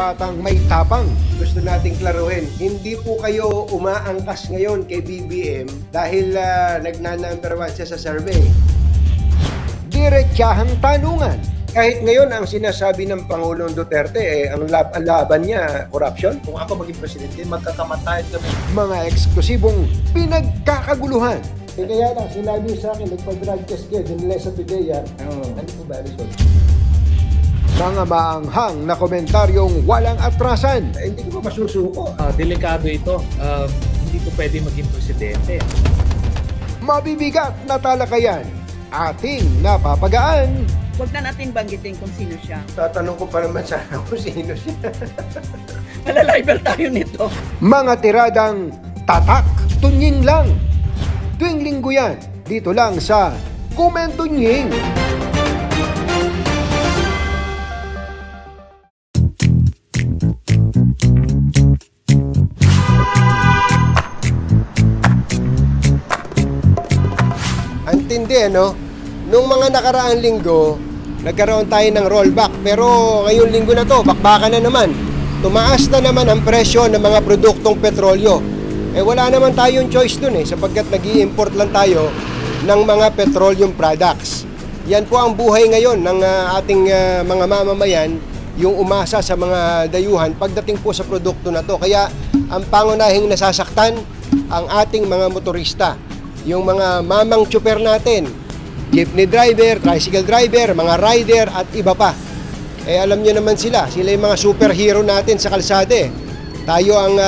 batang may tapang. Gusto nating klaruhin, hindi po kayo umaangkas ngayon kay BBM dahil nagnanumber 1 siya sa survey. Diretsahang tanungan. Kahit ngayon ang sinasabi ng Pangulong Duterte, ang laban niya, corruption. Kung ako maging presidente, magkakamatayan kami. Mga eksklusibong pinagkakaguluhan. Kaya lang, sinabi sa akin, nagpa-drug test kayo, dinala sa PIDEA. Ano po ba, Rizal? Mga maanghang na komentaryong walang atrasan. Hindi ko ba masusuko? Delikado ito. Hindi ko pwede maging presidente. Mabibigat na talakayan. Ating napapagaan. Huwag na natin banggitin kung sino siya. Tatanong ko pa naman sana kung sino siya. Malaliber tayo nito. Mga tiradang tatak, tunying lang. Tuwing linggo yan, dito lang sa Kumentunying. Antindi, ano? Nung mga nakaraang linggo, nagkaroon tayo ng rollback. Pero ngayong linggo na to, bakbakan na naman. Tumaas na naman ang presyo ng mga produktong petrolyo. Wala naman tayong choice dun sapagkat nag-i-import lang tayo ng mga petroleum products. Yan po ang buhay ngayon ng ating mga mamamayan, yung umasa sa mga dayuhan pagdating po sa produkto na to. Kaya ang pangunahing nasasaktan ang ating mga motorista, yung mga mamang tsuper natin, jeepney driver, tricycle driver, mga rider at iba pa. Alam nyo naman sila yung mga superhero natin sa kalsada. Tayo ang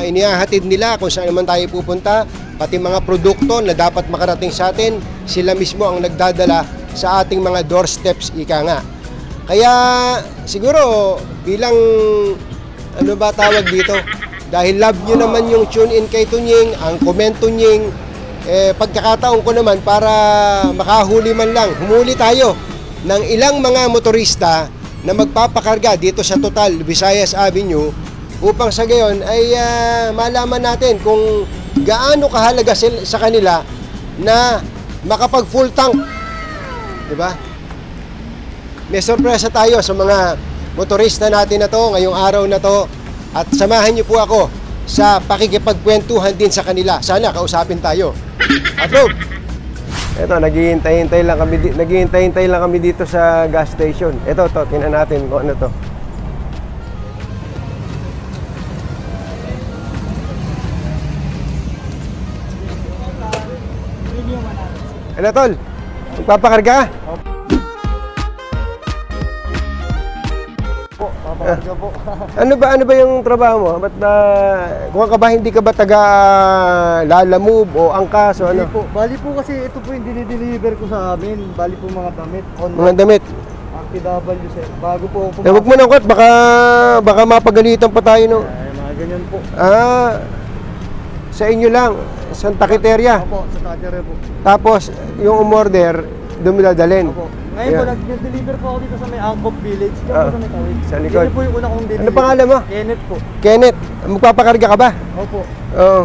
inihahatid nila kung saan naman tayo pupunta, pati mga produkto na dapat makarating sa atin, sila mismo ang nagdadala sa ating mga doorsteps, ika nga. Kaya siguro bilang ano ba tawag dito, dahil love nyo naman yung tune in kay Tunying, ang comment Tunying, pagkakataon ko naman para makahuli man lang, humuli tayo ng ilang mga motorista na magpapakarga dito sa Total Visayas Avenue upang sa gayon ay malaman natin kung gaano kahalaga sa kanila na makapag full tank. Diba? May sorpresa tayo sa mga motorista natin na to ngayong araw na to at samahan niyo po ako sa pakikipagkwentuhan din sa kanila. Sana kausapin tayo. Approve! Ito, naghihintay-hintay lang kami dito sa gas station. Ito, tingnan natin kung ano to. Ano, tol? Magpapakarga? Po, papakarga po. Ano ba yung trabaho mo? Ba't kung ka ba hindi ka ba taga Lalamove o Angkas o ano? Hindi po. Bali po kasi ito po yung dinideliver ko sa amin. Bali po mga damit. Mga damit. RTW, sir. Bago po ako Huwag mo na kot, baka mapagalitan pa tayo no. mga ganyan po. Sa inyo lang, Santa Quiteria. Opo, sa Takere po. Tapos yung umorder, dumidadalhin. Opo. Ngayon po, nag-deliver po ako dito sa may Angkop Village. Diyan po sa may Tawid. Sa likod. Yun po yung una kong deliver. Ano pangalan mo? Kenneth po. Kenneth, magpapakarga ka ba? Opo. Oo.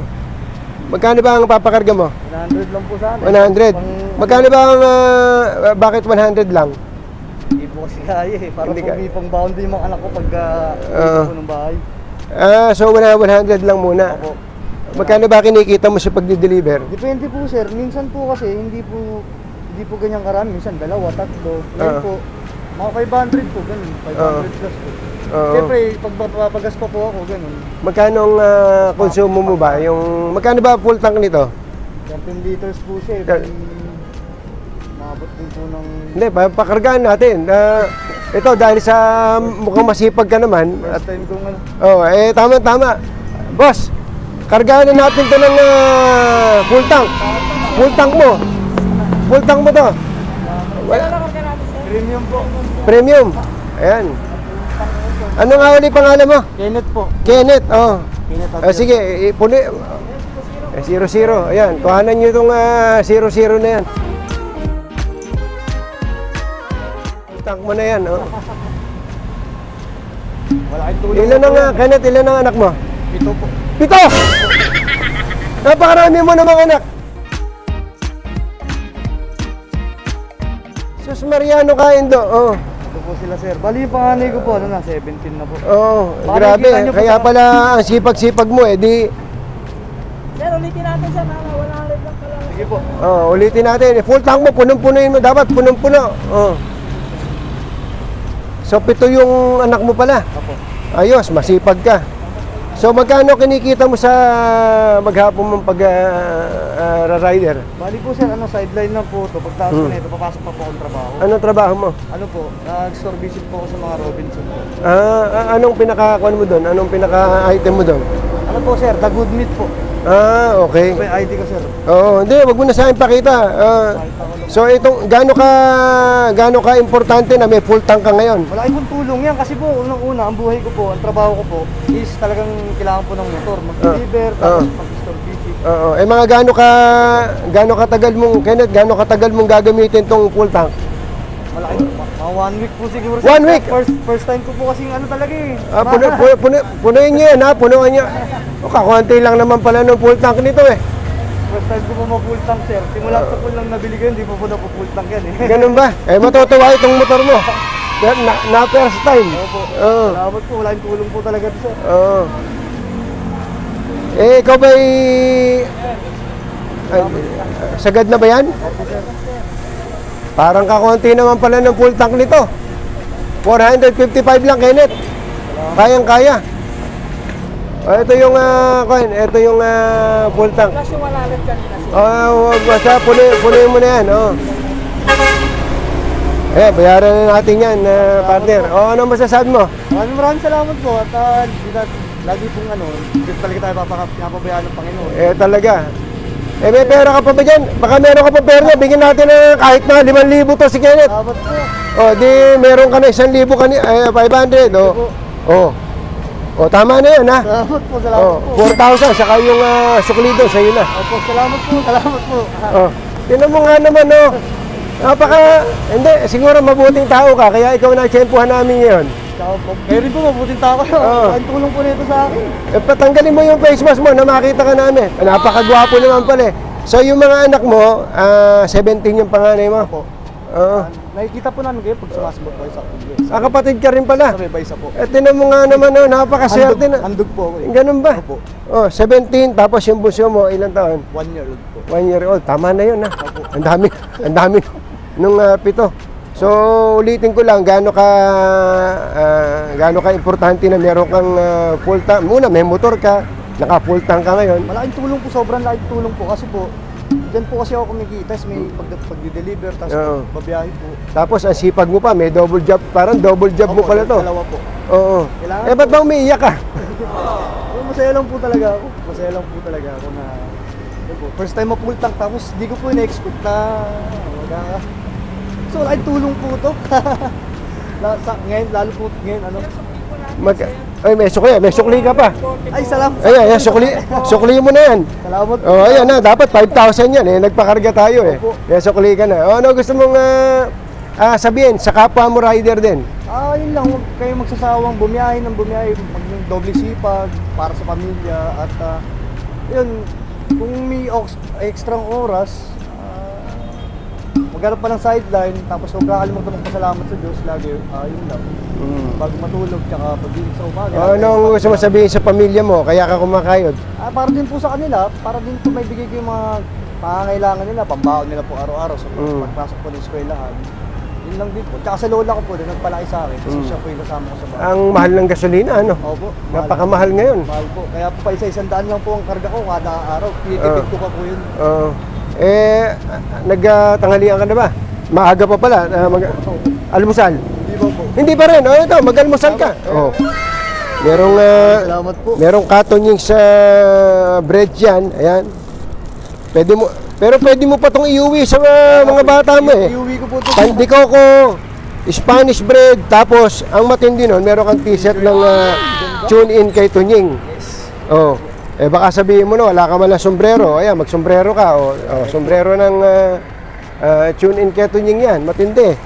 Magkano ba ang papakarga mo? 100 lang po sa amin. 100? Magkano ba ang, bakit 100 lang? Hindi po kasi kaya Para Hindi po may pang-bound yung mga anak ko pag po ng bahay. So 100 lang muna. Opo. Magkano ba kinikita mo sa pagdi-deliver? Depende po, sir. Minsan po kasi hindi po ganyan karami. Minsan dalawa, tatlo. Ngayon po, mga 500 po, ganun. 500 plus po. Siyempre, pag papagas pa po ako, ganun. Magkano ang konsumo mo ba? Magkano ba full tank nito? 10 liters po siya. Maabot din po ng... Hindi, pakargaan natin. Ito, dahil sa mukhang masipag ka naman. First time kong ano. Tama. Boss, kargaan na natin ito ng full tank. Full tank mo. Full tank mo to. Premium po. Premium. Ayan. Ano nga ulit pangalan mo? Kenneth po. Kenneth, Kenneth sige, ipuni. 00. Ayan, kuhanan nyo itong 00 na yan. Tank mo na yan, Malaking tulong. Ilan ang, Kenneth, ilan ang anak mo? 7 po. 7! Napakarami mo namang anak. Sus Mariano Kaindo, Ito po po sila, sir. Bali, yung panganay ko po, ano na, 17 na po. Oo, Baka grabe. nakikita niyo po Kaya sa- pala ang sipag-sipag mo eh. Di, Sir, ulitin natin sa mga 100 lang pala. Sige po. ulitin natin. Full tank mo, punong-punuin mo. Dapat punong-puno. So, 7 yung anak mo pala. Apo. Ayos, masipag ka. So, magkano kinikita mo sa maghapon mong pag-rider? Bali po, sir, ano, sideline lang po ito. Pagtaas ko na ito, papasok pa po akong trabaho. Anong trabaho mo? Ano po, nag-store visit po ako sa mga Robinson po. Anong pinaka-kuan mo doon? Anong pinaka-item mo doon? Ano po, sir, the good meat po. Okay. Ito po yung ID ko, sir. Oo, hindi, wag mo na sa akin pakita. So, itong gaano ka importante na may full tank ka ngayon? Malaki pong tulong yan kasi po, unang-una, ang buhay ko po, ang trabaho ko po, is talagang kailangan po ng motor. Mag-deliver, tapos mag-store visit. Oo, mga gaano katagal mong, Kenneth, gaano katagal mong gagamitin tong full tank? Malaki, mga 1 week po siguro. 1 week? First time ko po kasi ano talaga eh. Punuin niyo yan ha, punuin niyo. Kakunti lang naman pala ng full tank nito eh. First time ko po ma-full tank, sir. Simula sa full lang nabili ko yun, hindi po po na-full tank yan eh. Ganun ba? Matutuwa itong motor mo. Na first time. Opo. Oo. Salamat po, wala yung tulong po talaga ito, sir. Oo. Ikaw ba'y... sagad na ba yan? Opo, sir. Parang kakunti naman pala ng full tank nito. 455 lang, Kenneth. Kayang-kaya. Ito yung ito yung full tank. Plus yung 100 kanina, sir. Basta punuin mo na yan. Bayaran na natin yan, partner. Ano masasabi mo? Maraming salamat po at lagi pong hindi talaga tayo papabayaan ng Panginoon. Talaga. May pera ka pa ba dyan? Baka meron ka pa pera na. Bigyan natin na kahit na 5,000 to si Kenneth. Salamat po. Di meron ka na 1,000 500. Tama na yan ha. Salamat po, salamat po. 4,000, saka yung sukli doon, sa'yo na. Opo, salamat po. Tinan mo nga naman, hindi, siguro mabuting tao ka, kaya ikaw na tsempuhan namin ngayon. Kayo rin po, mabuting tao kayo. Ang tulong po nito sa akin. Patanggalin mo yung face mask mo na makita ka namin. Napakagwapo naman pala eh. So yung mga anak mo, 17 yung panganay mo. Opo. Nakikita po namin kayo pag sumasabot kayo sa kundi. Kapatid ka rin pala. Sa may baysa po. Tinan mo nga naman, napakaswerte na. Handog po ako eh. Ganun ba? Opo. 17, tapos yung bunso mo, ilang taon? 1 year old po. 1 year old. Tama na yun ha. Opo. Ang dami nung 7. So ulitin ko lang, gaano ka importante na meron kang full tank. Muna may motor ka, naka full tank ka ngayon. Malaking tulong po, sobrang laking tulong po kasi po diyan po kasi ako kumikita, may pag-deliver, tapos babiyahe po. Tapos ang sipag mo pa, may double job, parang double job mo pala to. Dalawa po. Oo. Ba't ba umiiyak ka? Masaya lang po talaga ako. Na first time ma-full tank, tapos di ko po na-expect na so laking tulong po to. Ngayon, lalo po ngayon, May sukli ka pa. Ay, salamat. Ayan, sukli mo na yan. Salamat po. Ayan na, dapat 5,000 yan eh. Nagpakarga tayo eh. Opo. Kaya sukli ka na. Ano gusto mong sabihin sa kapwa mo rider din? Yun lang, huwag kayo magsasawang bumiyahe, doble sipag para sa pamilya at yun, kung may extrang oras, maghanap pa ng sideline, tapos huwag kakalimutan magpasalamat sa Diyos lagi, yun lang. Bago matulog, tsaka pag-ibig sa umaga. Anong gusto mo sabihin sa pamilya mo? Kaya ka kumakayod? Para din po sa kanila, para din po may bigay ko yung mga pangangailangan nila, pambaon nila po araw-araw sa pagpasok po ng eskwelahan. Yun lang din po. Tsaka sa lola ko po, din nagpalaki sa akin kasi siya po yung kasama ko sa bahay. Ang mahal ng gasolina, ano? Opo. Napakamahal ngayon. Mahal po. Kaya po pa isa-100 lang po ang karga ko kada araw. Tinitipid ko pa po yun. Nagtanghalian ka na ba? Maaga pa pala. Almusal? Hindi ba po? Hindi pa rin. Ito, mag-almusal ka. Salamat po. Merong katunying sa bread yan. Ayan. Pero pwede mo pa itong iuwi sa mga bata mo eh. Iuwi ko po ito. Pandikoko, Spanish bread, tapos ang matindi nun, meron kang t-shirt ng tune in kay Tunying. Baka sabihin mo na, wala ka man lang sombrero. Ayan, mag-sombrero ka. Sombrero ng tune in kay Tunying yan, matindi.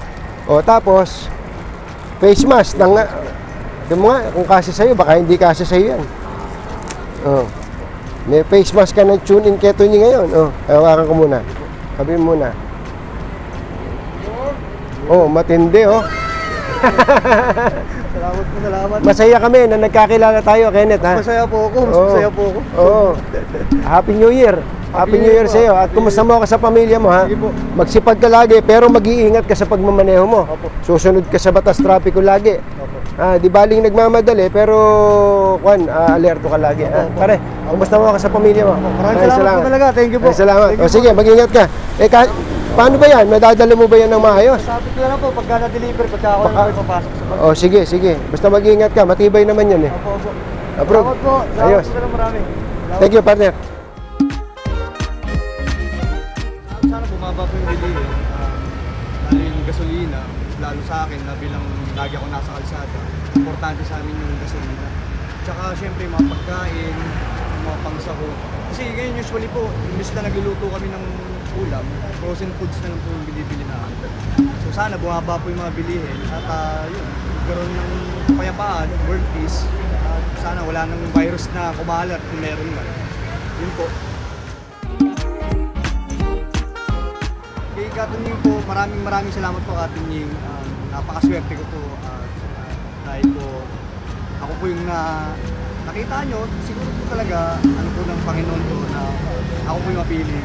Tapos, face mask. Ito mo nga, kung kasi sa'yo, baka hindi kasi sa'yo yan. May face mask ka ng tune in kay Tunying ngayon. Hawakan ko muna. Sabihin muna. Matindi Salamat po, salamat. Masaya kami na nagkakilala tayo, Kenneth, ha? Masaya po ako, mas Oo. masaya po ako. Oo. Happy New Year. Happy New Year po. sa iyo. At Happy kumusta New mo ka sa pamilya mo, ha? Sige po. Magsipag ka lagi, pero mag-iingat ka sa pagmamaneho mo. Opo. Susunod ka sa batas trapiko lagi. Opo. Di baling nagmamadali, pero alerto ka lagi. Opo. Pare, kumusta mo ka sa pamilya mo? Maraming salamat po talaga. Thank you po. Maraming salamat. Thank you O sige, mag-ingat ka. Paano ba yan? Madadala mo ba yan ng maayos? Sabi ko lang po, pagka na-deliver, pagka ako Baka- lang po papasok sa bag. O sige, sige. Basta mag-ingat ka. Matibay naman yan eh. Opo, opo. Approve. Salamat po. Salamat Ayos. po talaga marami. Salamat. Thank you, partner. Sana bumaba po yung bilihin. Lalo yung gasolina, lalo sa akin na bilang lagi ako nasa kalsada. Importante sa amin yung gasolina. Tsaka syempre mga pagkain, mga pangsaho. Kasi ngayon usually po, imbes na nagluluto kami ng ulam, frozen foods na lang po yung binibili namin. So sana bumaba po yung mga bilihin at yun, magkaroon ng kapayapaan, world peace. At sana wala nang virus na kumalat kung meron man. Yun po. Kay Katunying po, maraming salamat po Katunying. Napakaswerte ko po dahil po ako po yung nakita nyo, siguro po talaga ano po ng Panginoon po na ako po yung mapili.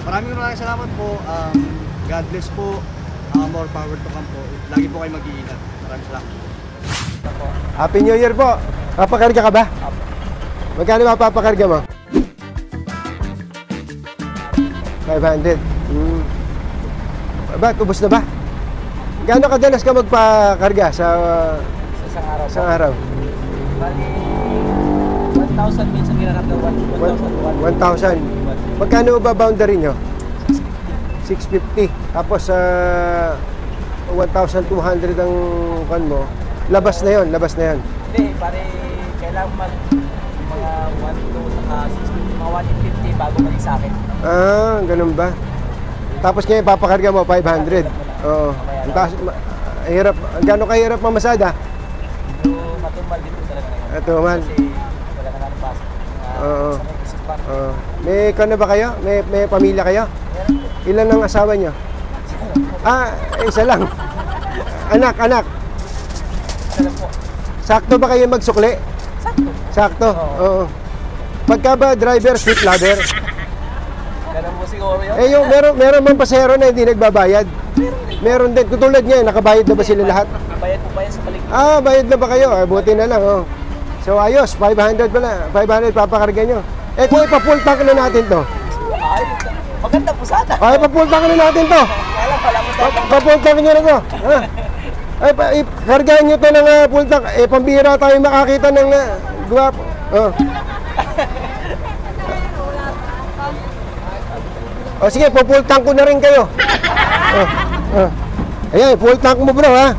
Maraming salamat po. God bless po. More power to come po. Lagi po kayo mag-iingat. Maraming salamat. Happy New Year po. Papakarga ka ba? Magkano mapapakarga mo? 500. Ba, ubos na ba? Gaano kadalas ka magpakarga sa Sa isang araw po. isang araw? Bali, 1,000 minsan ginakat na 1,000. 1,000. Magkano ba boundary nyo? 650. Tapos 1,200 ang kan mo. Labas na yon, labas na yon. Hindi, pare, kailangan mga 1 to saka 650, mga 150 bago mali sa akin. Ganun ba? Tapos ngayon papakarga mo 500. Oo. Ang taas, hirap. Gaano kahirap mamasada? Medyo matumal dito talaga ngayon. Ito man. Kasi wala ka natin pasok. Oo. Sa may business park. May na ba kayo? May pamilya kayo? Meron po. Ilan ang asawa nyo? Isa lang. Anak. Isa lang po. Sakto ba kayo magsukli? Sakto. Sakto. Oo. Oo. Pagka ba driver, street ladder? Ganun po siguro yun. Yung meron man pasahero na hindi nagbabayad. Meron din. Tutulad niya, nakabayad na ba sila lahat? Bayad po ba yan sa balik? Bayad na ba kayo? Buti na lang. Oh. So ayos, 500 pala. 500 papakarga nyo. Kung ipa-full tank na natin to. Ay, maganda po sana. Pa-full tank na natin to. Kaya pala mo sa Pa-full tank nyo na to. Kargahan nyo to ng full tank. Pambihira tayo makakita ng guwapo. Sige, full tank ko na rin kayo. Ayan, full tank mo bro, ha?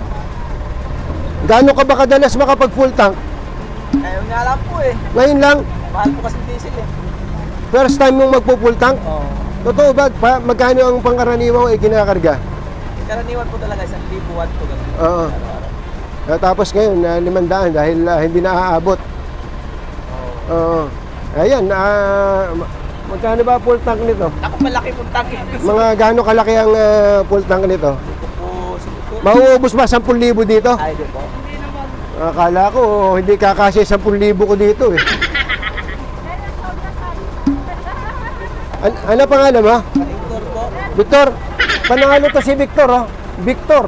Gaano ka ba kadalas makapag full tank? Ayaw nga lang po eh. Ngayon lang, Mahal po kasi diesel eh. first time mong magpo-full tank? Oo. Totoo ba? Magkano ang pangkaraniwan kinakarga? Karaniwan po talaga 1,000 po ganun. Oo. Tapos ngayon, 500 dahil hindi na aabot. Oo. Ayan, magkano ba full tank nito? Ako malaki pong tank eh. Mga gaano kalaki ang full tank nito? Po, siguro. Mauubos ba 10,000 dito? Ay, di po. Akala ko hindi kakasya 10,000 ko dito eh. Ano pangalan mo? Victor po. Victor. Panalo to si Victor, oh. Victor.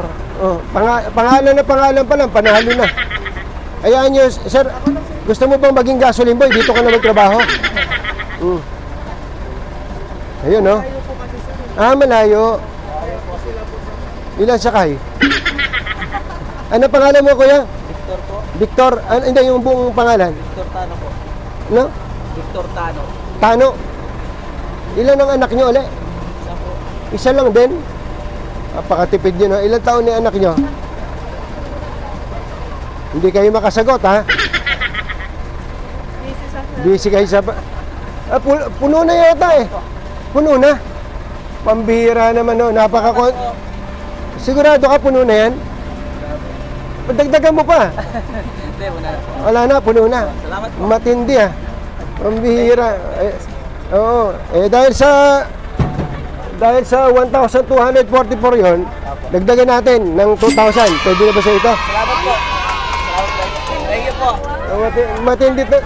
Pangalan pa lang, panalo na. Ayan nyo, sir, gusto mo bang maging gasoline boy? Dito ka na magtrabaho? Ayun, no? Malayo. Ilan sakay? Ano pangalan mo, kuya? Victor po. Victor, hindi yung buong pangalan. Victor Tano po. No? Victor Tano. Tano. Ilan ang anak nyo ulit? Isa po. Isa lang din? Napakatipid nyo, no? Ilan taon ni anak nyo? Hindi kayo makasagot, ha? Busy kayo sa... puno na yata eh. Puno na. Pambihira naman, no? Sigurado ka puno na yan? Dagdagan mo pa. Hindi, wala na po. Wala na, puno na. Salamat po. Matindi, ah. Pambihira. Oo. Dahil sa 1,244 yon, Apo. Dagdagan natin ng 2,000. Pwede na ba sa ito? Salamat po. Thank you po. Matindi to.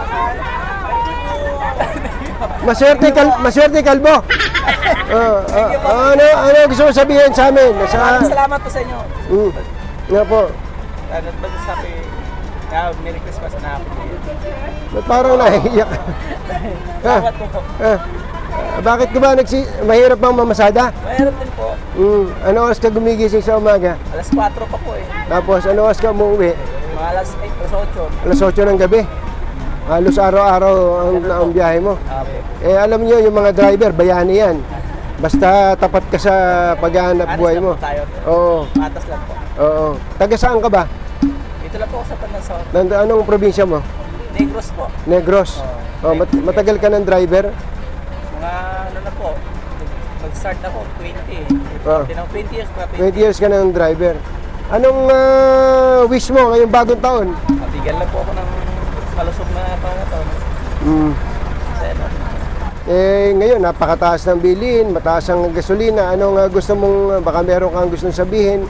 Maswerte kalbo. Ano gusto mo sabihin sa amin? Maraming salamat po sa inyo. Nga po. Ano ba sabi? Merry Christmas na ako. Ba't parang nahihiyak? Salamat po. Bakit ka ba mahirap bang mamasada? Mahirap din po. Ano oras ka gumigising sa umaga? Alas 4 pa po eh. Tapos ano oras ka umuwi? Mga alas 8, Alas alas 8. 8 ng gabi. Halos araw-araw ang biyahe mo. Okay. Alam niyo yung mga driver, bayani yan. Basta tapat ka sa paghahanap buhay mo. Tayo. Oo. Matas lang po. Oo. Taga saan ka ba? Dito lang po ako sa Panasor. Anong probinsya mo? Negros po. Negros. Matagal ka ng driver? Mga ano na po. Mag-start ako 20. Oh. 20 years pa. 20 years ka ng driver. Anong wish mo ngayong bagong taon? Mabigyan lang po ako ng malusog na pangaton. Kasi ano. Ngayon, napakataas ng bilhin, mataas ang gasolina. Anong gusto mong, baka meron kang gustong sabihin,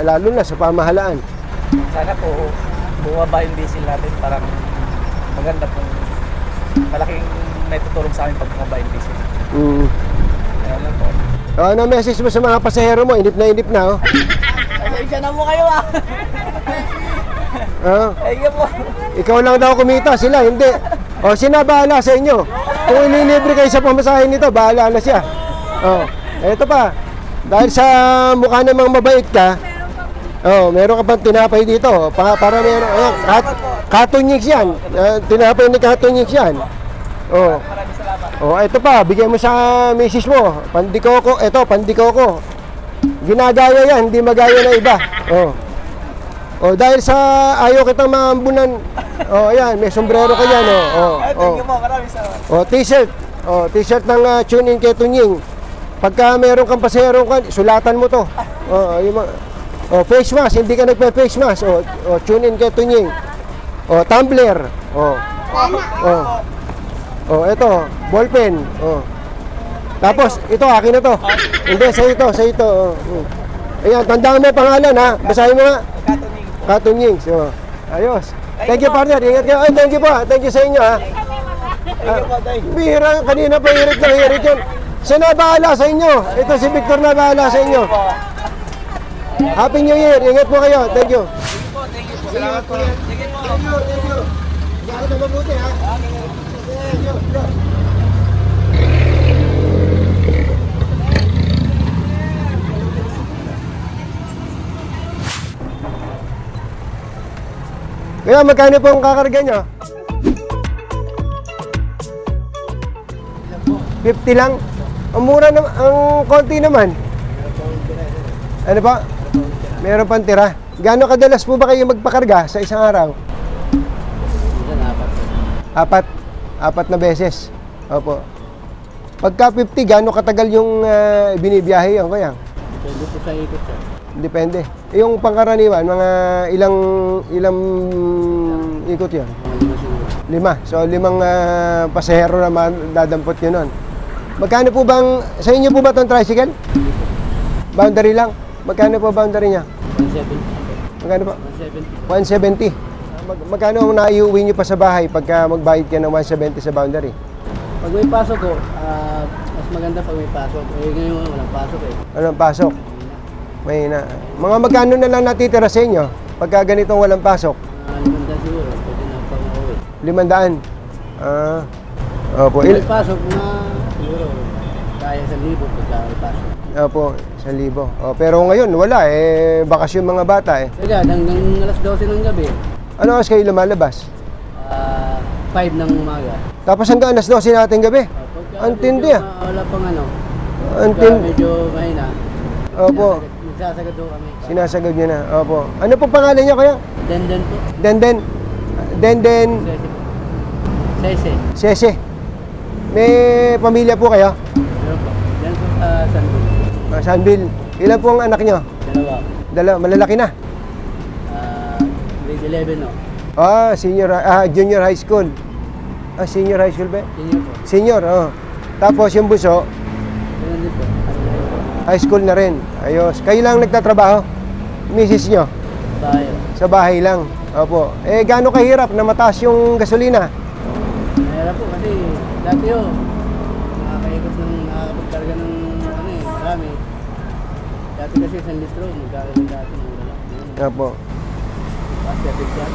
lalo na sa pamahalaan? Sana po, bumaba yung diesel natin. Parang maganda po. Malaking may tutulong sa amin pag bumaba yung diesel. Ayan lang po. Ano message mo sa mga pasahero mo? Inip na, oh. Pasensya na mo kayo ah. Thank you po. Ikaw lang daw kumita, sila hindi. O, sina bahala sa inyo. Kung ililibre kayo sa pamasahin nito, bahala na siya. Eto pa. Dahil sa mukha namang mabait ka, meron ka pang tinapay dito. Para meron, Katunyix yan. Tinapay ni Katunyix yan. Maraming salamat. Ito pa, bigay mo sa misis mo. Pandikoko, eto, pandikoko. Ginagaya yan, hindi magaya na iba. Dahil sa ayaw kitang maambunan, ayan, may sombrero ka yan, Thank you po, maraming salamat. T-shirt. T-shirt ng Tune In kay Tunying. Pagka meron kang pasahero ka, sulatan mo to. Face mask, hindi ka nagpe-face mask. Tune In kay Tunying. Tumbler. Ito, ballpen. Tapos, ito, akin na to. Hindi, sa ito. Ayan, tandaan mo pangalan, ha? Basahin mo nga. Katunying. Ayos. Thank you, partner. Ingat kayo. Ay, thank you po. Thank you sa inyo, ha? Bihira, kanina pa hirit yun. Siya na bahala sa inyo. Ito si Victor na bahala sa inyo. Happy New Year. Ingat po kayo. Thank you. Salamat po. Thank you po. Thank you. Ingat na mabuti, ha? Thank you. Kaya magkano po ang kakarga nyo? 50 lang? Ang mura naman, ang konti naman. Ano pa? Meron pang tira. Gaano kadalas po ba kayo magpakarga sa isang araw? Apat na beses. Opo. Pagka 50, gaano katagal yung binibiyahe yan, kaya? Depende po sa ikot, sir. Depende. Yung pangkaraniwan, mga ilang ikot yun? 5. So, 5 pasahero naman dadampot nyo nun. Magkano po bang, sa inyo po ba itong tricycle? Boundary lang? Magkano po boundary niya? 170. Magkano po? 170. 170. Magkano ang naiuwi nyo pa sa bahay pagka magbayad ka ng 170 sa boundary? Pag may pasok ko, mas maganda pag may pasok. Ngayon walang pasok eh. Walang pasok? May na. Mga magkano na lang natitira sa inyo pagka ganitong walang pasok? 500 siguro. Pwede na pag uuwi. 500? Opo. May pasok na siguro. Kaya 1,000 pagka may pasok. Opo, 1,000. Pero ngayon wala bakasyon mga bata eh. Kaya hanggang alas 12 ng gabi. Ano oras kayo lumalabas? 5 ng umaga. Tapos hanggang alas 12 natin gabi? Ang tindi ah. Wala pang ano. Ang tindi. Medyo mahina. Opo. Nagsasagad doon kami. Sinasagad nyo na. Opo. Ano po pangalan niya kaya? Denden po. Denden. Sese. Sese. May pamilya po kayo? Meron po. Yan po sa Sanville. Sanville. Ilan po ang anak nyo? Dalawa. Malalaki na? Grade 11 no. Junior high school. Senior high school ba? Senior po. Senior, Tapos yung buso? Ganun din po. High school na rin. Ayos. Kayo lang nagtatrabaho? Misis nyo? Tayo. Sa bahay lang. Opo. Eh, gaano kahirap na mataas yung gasolina? Mahirap po kasi dati yun, nakakaikot ng nakakapagkarga ng marami. Dati kasi 1 litro, magkakaroon dati ng wala. Opo. Pasyatid siya.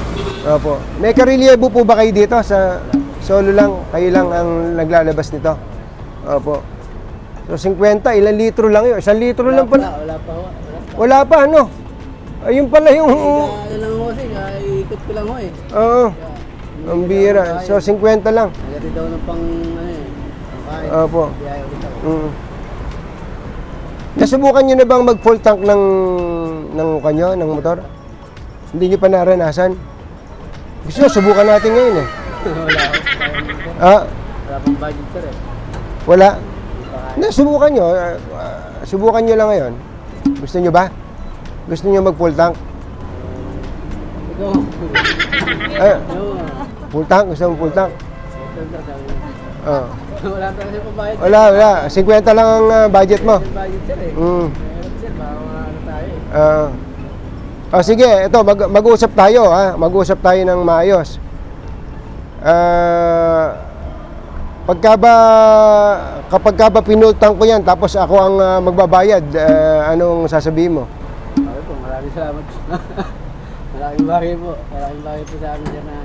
Opo. May karelyebo po ba kayo dito? Sa solo lang? Kayo lang ang naglalabas nito? Opo. So 50, ilang litro lang yun? 1 litro lang pala. Wala pa ho. Wala pa, ano? Ayun pala yung... Ano lang ho kasi, ikot ko lang ho eh. Oo. Ang bira. So 50 lang. Nagati daw ng pang pangkain. Opo. Biyahe ulit ako. Nasubukan nyo na bang mag-full tank ng kanyo, ng motor? Hindi nyo pa naranasan? Gusto nyo, subukan natin ngayon eh. Wala ho. Ah, Wala pang budget sir eh. wala. Hindi pa kaya. Nasubukan nyo. Subukan nyo lang ngayon. Gusto nyo ba? Gusto nyo mag-full tank? Ikaw. Ah, Yo. full tank? Gusto mo full tank? Ah. Wala pa kasi pambayad. Wala. 50 lang ang budget mo. Wala budget sir eh. Mm. Meron sir, baka ano tayo eh. Sige, ito, mag-usap tayo, ha? Mag-usap tayo ng maayos. Kapag ba pinultang ko yan, tapos ako ang magbabayad, anong sasabihin mo? Okay po, maraming salamat po. Maraming bagay po. Maraming bagay po sa amin dyan na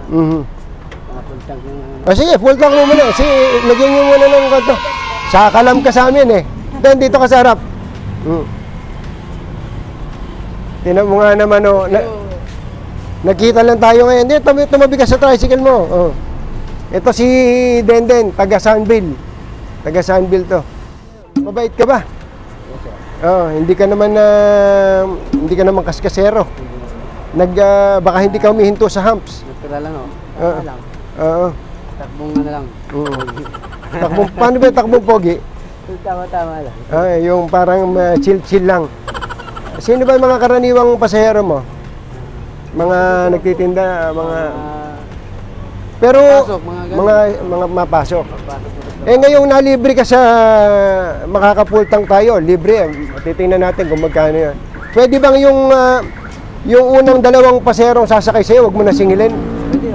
mga pultang yung Sige, full tank mo muna. Sige, lagyan nyo muna ng kanto. Sakalam ka sa amin eh. Then, dito ka sa harap. Tinan mo nga naman, nakita lang tayo ngayon. Hindi, tumabi ka sa tricycle mo. Ito si Denden, taga Sunville. Taga Sunville to. Mabait ka ba? Hindi ka naman kaskasero. Baka hindi ka humihinto sa humps. Natural lang o. Oo. lang. Oo. Takbong ano lang. Paano ba yung takbong pogi? Tama-tama lang. Yung parang chill-chill lang. Sino ba yung mga karaniwang pasahero mo? Mga nagtitinda, mga... Pero, Pasok, mga mapasok. Pagpasok mo Eh ngayong nalibre ka sa makakapultang tayo, libre. Titingnan natin kung magkano yan. Pwede bang yung unang 2 paserong sasakay sa'yo, wag mo na singilin? Pwede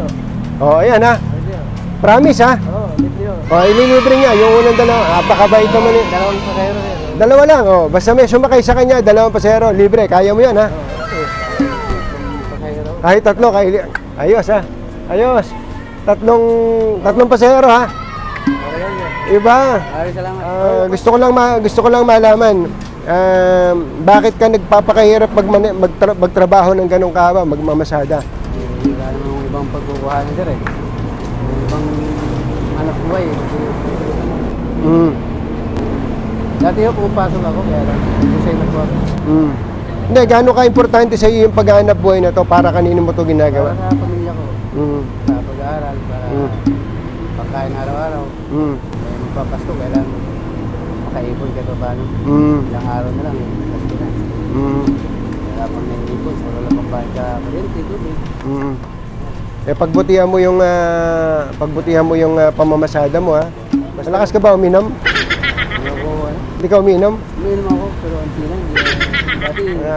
o. Ayan ha. Pwede o. Promise ha. Oo, libre o. Ililibre niya yung unang 2. Napakabait naman yun. 2 pasahero sir. 2 lang, basta may sumakay sa kanya, 2 pasahero, libre. Kaya mo yan ha. Pasahero. Kahit 3, ayos ha. Ayos. 3 pasahero ha. Okay yun sir. Iba. Maraming salamat. Gusto ko lang malaman bakit ka nagpapakahirap magtrabaho ng ganong kahaba, magmamasada? Hindi ka naman yung ibang pagkukuhanan sir eh. Yung ibang anak buhay eh. Dati yung pumapasok ako, kaya lang. Hindi sa'yo nagkuha. Hindi, gaano ka-importante sa iyo yung paghahanap buhay na to para kanino mo to Para ginagawa? sa pamilya ko. Sa pag-aaral, para pagkain araw-araw. Kaya magpapasko, kailan makaipon ka pa paano. Ilang araw na lang, pasko na. Wala pang naiipon, wala pang bahay ka paryente, tubig. Pagbutihan mo yung pamamasada mo ha. Mas lakas ka ba uminom? Hindi ka uminom? Uminom ako, pero anti lang.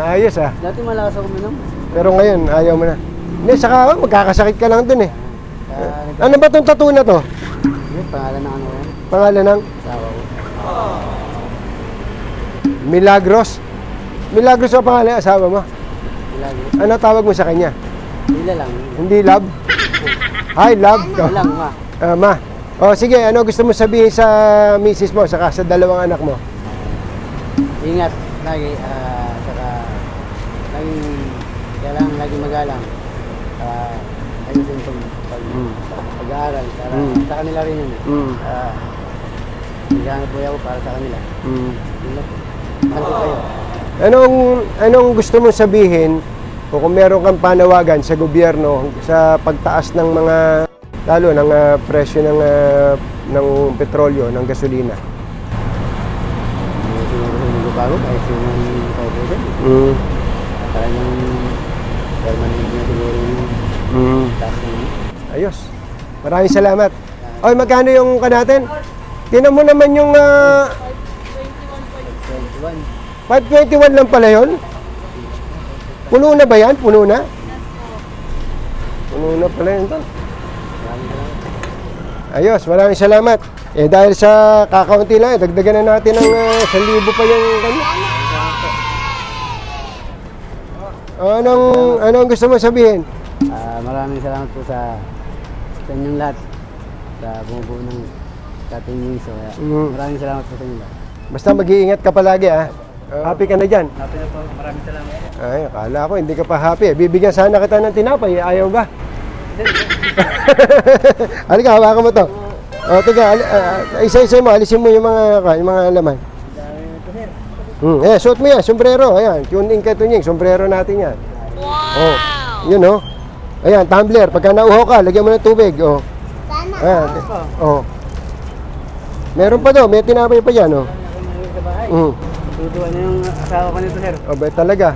Ayos ah. Dati malakas ako uminom. Pero ngayon, ayaw mo na. Hindi, saka magkakasakit ka lang dun eh. Kaya Ano ba itong tattoo na to? yun, pangalan ng ano yan. Pangalan ng Sawa ko. Milagros. Milagros ang pangalan ng asawa mo. Lagi. Ano tawag mo sa kanya? Hila lang. Hindi love? Hi, love. Walang ma. Ma. Sige, ano gusto mo sabihin sa misis mo, saka sa 2 anak mo? Ingat lagi. Saka kailangan lagi magalang. Ayusin itong pag-aaral. Sa kanila rin yun. Naghahanap po ako para sa kanila. Yun lang. Mahal ko kayo. Anong gusto mong sabihin o kung meron kang panawagan sa gobyerno sa pagtaas ng mga lalo ng presyo ng petrolyo, ng gasolina? Siguro sa mga bago kahit yung kaubusan. Talagang permanent na siguro yung taas na yun. Ayos. Maraming salamat. Oy, magkano yung natin? Tinan mo naman yung 21. 521 lang pala yun? Puno na ba yan? Puno na? Puno na pala yun to. Ayos, maraming salamat. Eh dahil sa kakaunti lang, dagdagan na natin ng 1,000 pa yung kanya. Anong gusto mo sabihin? Maraming salamat po sa inyong lahat. Sa bumubuo ng Katon Wings. So, maraming salamat po sa inyong lahat. Basta mag-iingat ka palagi ha. Happy ka na dyan? Happy na po. Maraming salamat. Ay, akala ko hindi ka pa happy. Bibigyan sana kita ng tinapay. Ayaw ba? Halika, hawakan mo to. O, tiga, isa-isa mo. Alisin mo yung mga laman. Suot mo yan. Sombrero. Ayan. Tune in Katon Wings. Sombrero natin yan. Wow! Oh, yun o. Ayan, tumbler. Pagka nauho ka, lagyan mo ng tubig. Oh. Sana. Ayan. Oh. Meron pa daw. May tinapay pa dyan. Oh. Tutuwa na yung asawa ko nito, sir. Oh, ba talaga?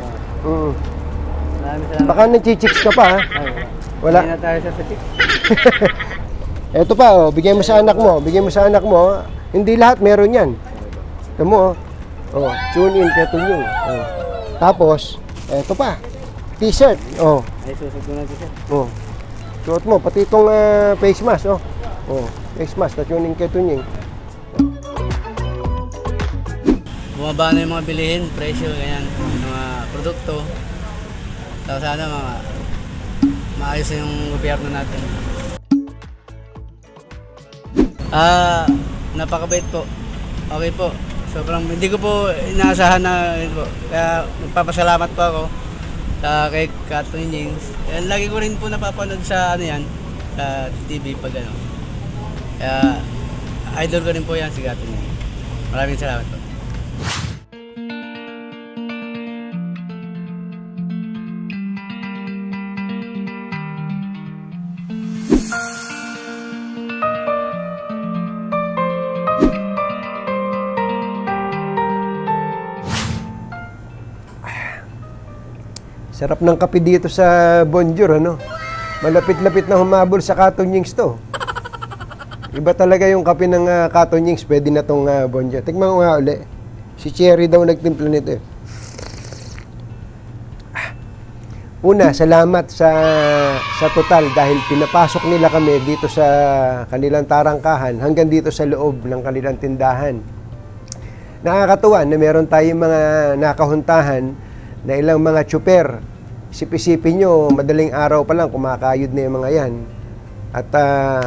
Maraming salamat. Baka nag-chicks ka pa, ha? Wala. Hindi na tayo sa chicks. Eto pa, oh. Bigyan mo sa anak mo. Bigyan mo sa anak mo. Hindi lahat meron yan. Ito mo, oh. Oh, tune in Katon Wings. Oh. Tapos, eto pa. T-shirt. Oh. Ay, susod ko na ito, sir. Oh. Suot mo. Pati itong face mask, oh. Oh. Face mask. Na-tune in Katon Wings. Bumaba na yung mga bilihin, presyo, ganyan, mga produkto. Tapos sana maayos na yung gobyerno natin. Napakabait po. Okay po. Sobrang hindi ko po inaasahan na yun po. Kaya nagpapasalamat po ako kay Katon Wings. Lagi ko rin po napapanood sa sa TV pag ano. Kaya idol ko rin po yan si Katon Wings. Maraming salamat po. Sarap ng kape dito sa Bonjour, ano? Malapit-lapit na humabol sa Katon Wings to. Iba talaga yung kape ng Katon Wings. Pwede na tong Bonjour. Tignan mo nga uli. Si Cherry daw nagtimpla nito eh. Una, salamat sa total dahil pinapasok nila kami dito sa kanilang tarangkahan hanggang dito sa loob ng kanilang tindahan. Nakakatuwa na meron tayong mga nakahuntahan na ilang mga tsuper. Isip-isipin nyo, madaling araw pa lang kumakayod na yung mga yan. At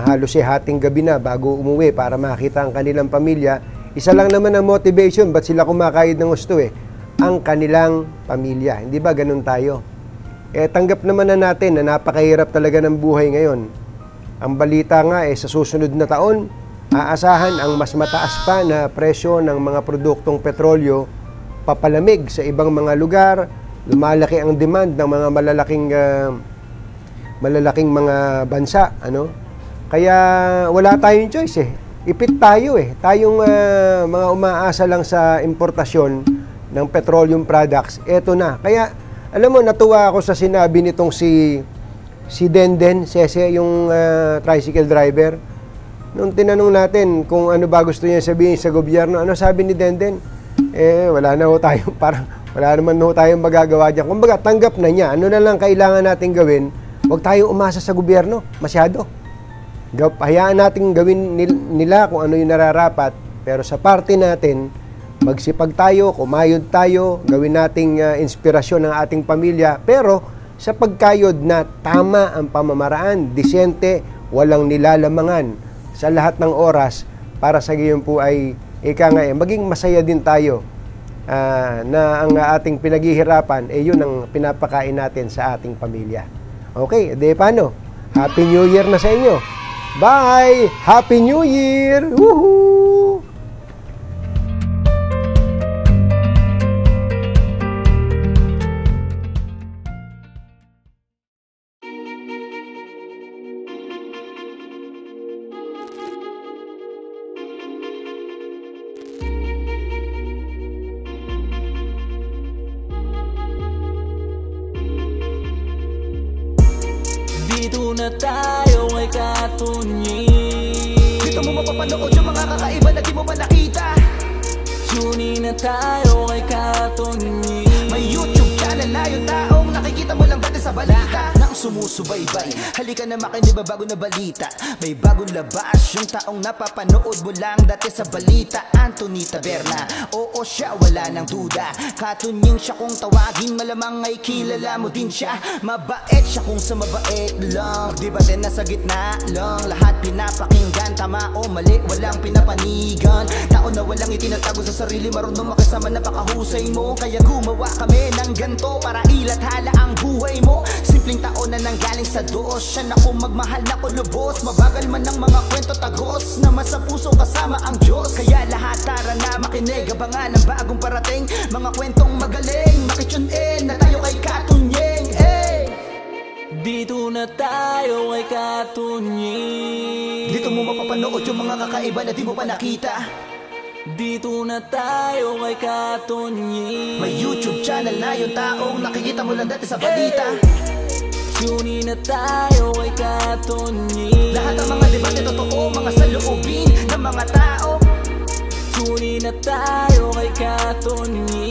halos hating gabi na bago umuwi para makita ang kanilang pamilya. Isa lang naman ang motivation, ba't sila kumakayod ng gusto eh? Ang kanilang pamilya. Hindi ba ganun tayo? Tanggap naman na natin na napakahirap talaga ng buhay ngayon. Ang balita nga sa susunod na taon, aasahan ang mas mataas pa na presyo ng mga produktong petrolyo, papalamig sa ibang mga lugar, lumalaki ang demand ng mga malalaking mga bansa, ano? Kaya wala tayong choice eh. Ipit tayo eh. Tayong mga umaasa lang sa importasyon ng petroleum products, eto na. Kaya alam mo, natuwa ako sa sinabi nitong si Denden, Sese, yung tricycle driver. Nung tinanong natin kung ano ba gusto niya sabihin sa gobyerno, ano sabi ni Denden? Wala na ho tayong, parang wala naman ho tayong magagawa dyan. Kumbaga, tanggap na niya. Ano na lang kailangan natin gawin? Huwag tayong umasa sa gobyerno. Masyado. Hayaan natin gawin nila kung ano yung nararapat. Pero sa parte natin, magsipag tayo, kumayod tayo, gawin nating inspirasyon ng ating pamilya. Pero sa pagkayod na tama ang pamamaraan, disente, walang nilalamangan sa lahat ng oras para sa gayon po ay maging masaya din tayo na ang ating pinaghihirapan yun ang pinapakain natin sa ating pamilya. Okay, paano? Happy New Year na sa inyo. Bye! Happy New Year! Woohoo! Dito na tayo ay Katon Wings. Dito mo mapapanood yung mga kakaiba na di mo pa nakita. Tunin na tayo kay Katonyi. May YouTube channel na yung taong nakikita mo lang dati sa balita. Nang sumusubaybay, halika na makinig ba bago na balita. May bagong labas, yung taong napapanood mo lang dati sa balita. Anthony Taberna, oo siya, wala nang duda. Katunying siya kung tawagin, malamang ay kilala mo din siya. Mabait siya kung sa mabait lang. Di ba din nasa gitna lang, lahat pinapakinggan. Tama o mali, walang pinapanigan. Tao na walang itinatago sa sarili, marunong makasama, napakahusay mo. Kaya gumawa kami ng ganto para ilathala ang buhay mo. Simpleng tao na nanggaling sa Diyos, siya na kung magmahal na kulubos. Mabagal man ang mga kwento tagos, na sa puso kasama ang Diyos. Kaya lahat tara na makinig, abangan ang bagong parating. Mga kwentong magaling, makitune na tayo kay Katunyeng. Dito na tayo kay Katonyi. Dito mo mapapanood yung mga kakaiba na di mo pa nakita. Dito na tayo kay Katonyi. May YouTube channel na yung taong nakikita mo lang dati sa balita. Tunin na tayo kay Katonyi. Lahat ng mga debate totoo, mga saloobin ng mga tao. Tunin na tayo kay Katonyi.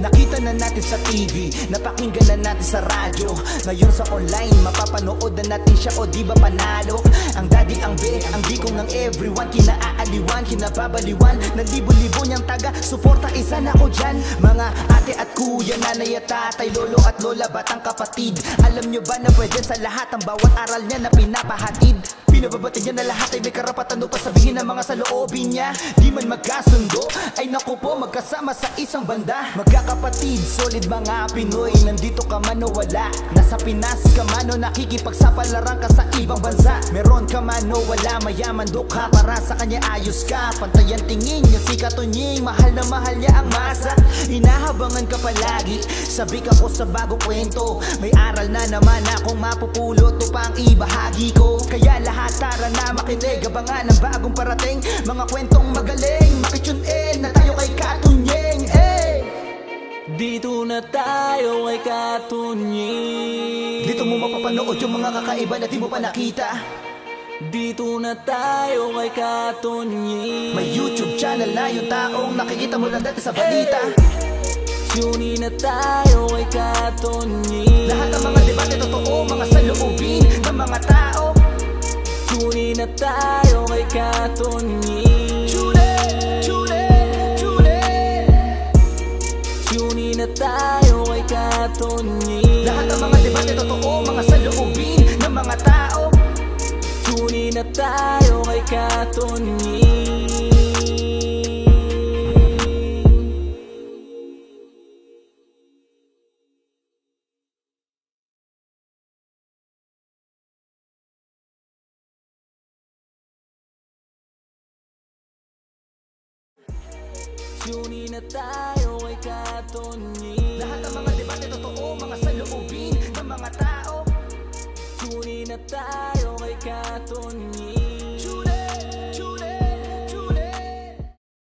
Nakita na natin sa TV, napakinggan na natin sa radyo. Ngayon sa online, mapapanood na natin siya o di ba panalo? Ang daddy, ang be, ang dikong ng everyone. Kinaaaliwan, kinababaliwan ng libo-libo niyang taga, suporta isa na ko dyan. Mga ate at kuya, nanay at tatay, lolo at lola, batang kapatid. Alam nyo ba na pwede sa lahat ang bawat aral niya na pinapahatid? Pinababati niya na lahat ay may karapatan upang sabihin ng mga saloobin niya. Di man magkasundo, ay naku po, magkasama sa isang banda. Magkakapatid, solid mga Pinoy, nandito ka man o wala. Nasa Pinas ka man o nakikipagsapalaran ka sa ibang bansa. Meron ka man o wala, mayaman do ka, para sa kanya ayos ka. Pantayan tingin niya si Katunyeng, mahal na mahal niya ang masa. Hinahabangan ka palagi, sabi ka ko sa bagong kwento. May aral na naman akong mapupulot upang ibahagi ko. Kaya lahat tara na makinig, abangan ang bagong parating. Mga kwentong magaling, makitune na tayo kay Katunyeng. Dito na tayo kay Katonyi. Dito mo mapapanood yung mga kakaiba na di mo pa nakita. Dito na tayo kay Katonyi. May YouTube channel na yung taong nakikita mo lang dati sa balita. Tunin na tayo kay Katonyi. Lahat ng mga debate totoo, mga saloobin ng mga tao. Tunin na tayo kay Katonyi. Tunin na tayo kay Katonyi. Lahat ng mga debate totoo, mga saloobin ng mga tao. Tunin na tayo kay Katonyi. Tunin na tayo kay Katonyi. Lahat ng mga debate totoo, mga saloobin ng mga tao. Tunin na tayo kay Katonyi.